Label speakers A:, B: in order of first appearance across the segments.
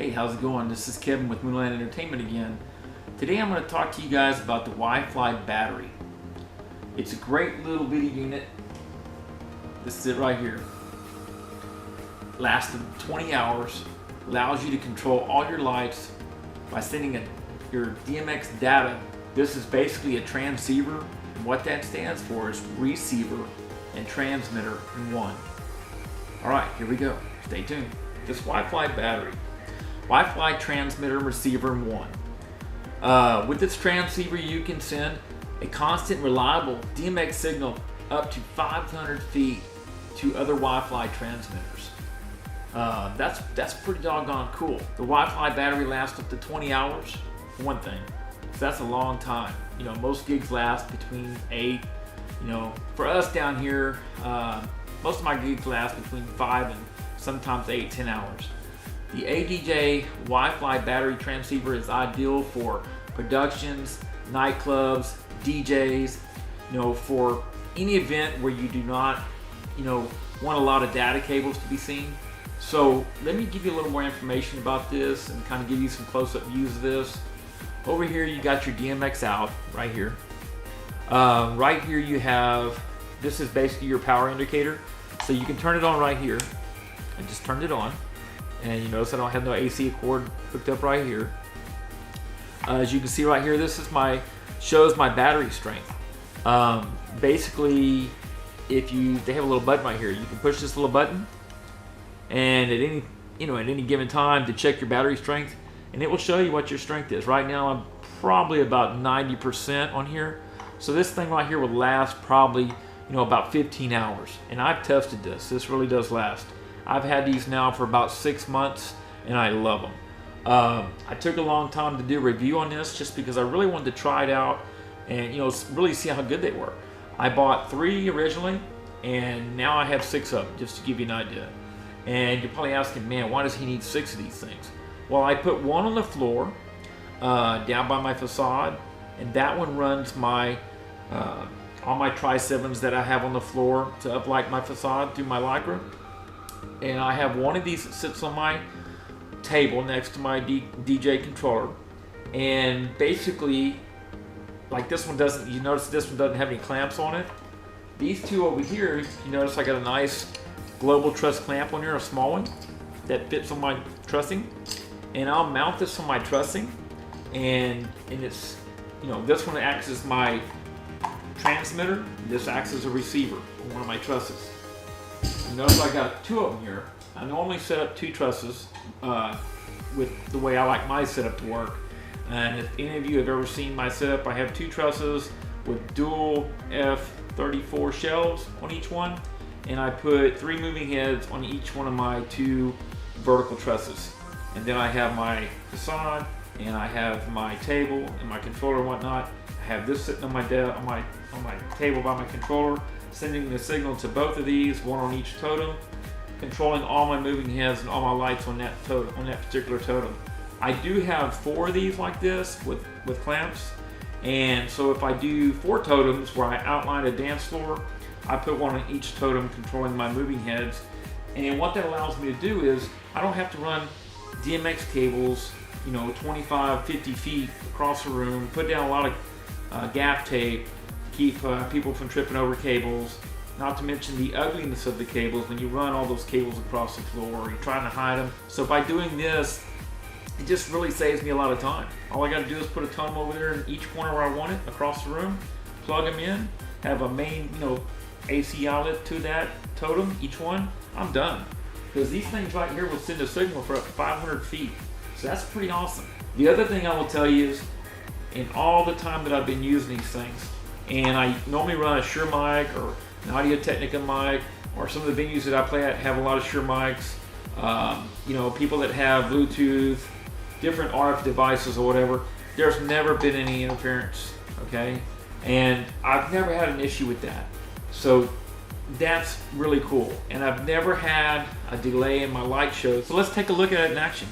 A: Hey, how's it going? This is Kevin with Moonlight Entertainment again. Today I'm going to talk to you guys about the WiFLY Battery. It's a great little bitty unit. This is it right here. Lasts 20 hours. Allows you to control all your lights by sending your DMX data. This is basically a transceiver. And what that stands for is receiver and transmitter in one. Alright, here we go. Stay tuned. This WiFLY battery. WiFLY transmitter and receiver in one. With this transceiver, you can send a constant, reliable DMX signal up to 500 feet to other WiFLY transmitters. That's pretty doggone cool. The WiFLY battery lasts up to 20 hours, for one thing. So that's a long time. You know, most gigs last between 8. You know, for us down here, most of my gigs last between 5 and sometimes 8-10 hours. The ADJ WiFLY battery transceiver is ideal for productions, nightclubs, DJs, you know, for any event where you do not, you know, want a lot of data cables to be seen. So let me give you a little more information about this and kind of give you some close-up views of this. Over here you got your DMX out right here. Right here you have, this is basically your power indicator. So you can turn it on right here. I just turned it on. And you notice I don't have no AC cord hooked up right here. As you can see right here, this is shows my battery strength. Basically, they have a little button right here. You can push this little button, and at any given time to check your battery strength, and it will show you what your strength is. Right now, I'm probably about 90% on here. So this thing right here will last probably about 15 hours. And I've tested this. This really does last. I've had these now for about 6 months, and I love them. I took a long time to do a review on this just because I really wanted to try it out and really see how good they were. I bought 3 originally, and now I have 6 of them, just to give you an idea. And you're probably asking, man, why does he need 6 of these things? Well, I put one on the floor down by my facade, and that one runs my all my Tri-7s that I have on the floor to uplight my facade through my Lycra. And I have one of these that sits on my table next to my DJ controller. And basically, like this one doesn't, you notice this one doesn't have any clamps on it. These two over here, you notice I got a nice global truss clamp on here, a small one, that fits on my trussing. And I'll mount this on my trussing. And it's, this one acts as my transmitter. This acts as a receiver on one of my trusses. You notice I got 2 of them here. I normally set up 2 trusses with the way I like my setup to work. And if any of you have ever seen my setup, I have 2 trusses with dual F34 shelves on each one. And I put 3 moving heads on each one of my 2 vertical trusses. And then I have my facade, and I have my table and my controller and whatnot. I have this sitting on my table by my controller, sending the signal to both of these, one on each totem, controlling all my moving heads and all my lights on that totem, on that particular totem. I do have 4 of these like this with clamps, and so if I do 4 totems where I outline a dance floor, I put one on each totem controlling my moving heads. And what that allows me to do is I don't have to run DMX cables 25, 50 feet across the room, put down a lot of gaff tape, keep people from tripping over cables, not to mention the ugliness of the cables when you run all those cables across the floor or you're trying to hide them. So by doing this, it just really saves me a lot of time. All I got to do is put a totem over there in each corner where I want it across the room, plug them in, have a main AC outlet to that totem, each one, I'm done. Because these things right here will send a signal for up to 500 feet. So that's pretty awesome. The other thing I will tell you is, in all the time that I've been using these things, and I normally run a Shure mic or an Audio-Technica mic, or some of the venues that I play at have a lot of Shure mics. People that have Bluetooth, different RF devices or whatever, there's never been any interference, okay? And I've never had an issue with that. So that's really cool. And I've never had a delay in my light show. So let's take a look at it in action.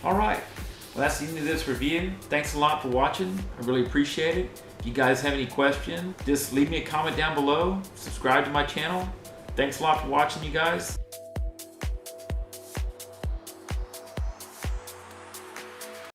A: All right, Well, that's the end of this review. Thanks a lot for watching. I really appreciate it. If you guys have any questions, just leave me a comment down below. Subscribe to my channel. Thanks a lot for watching, you guys.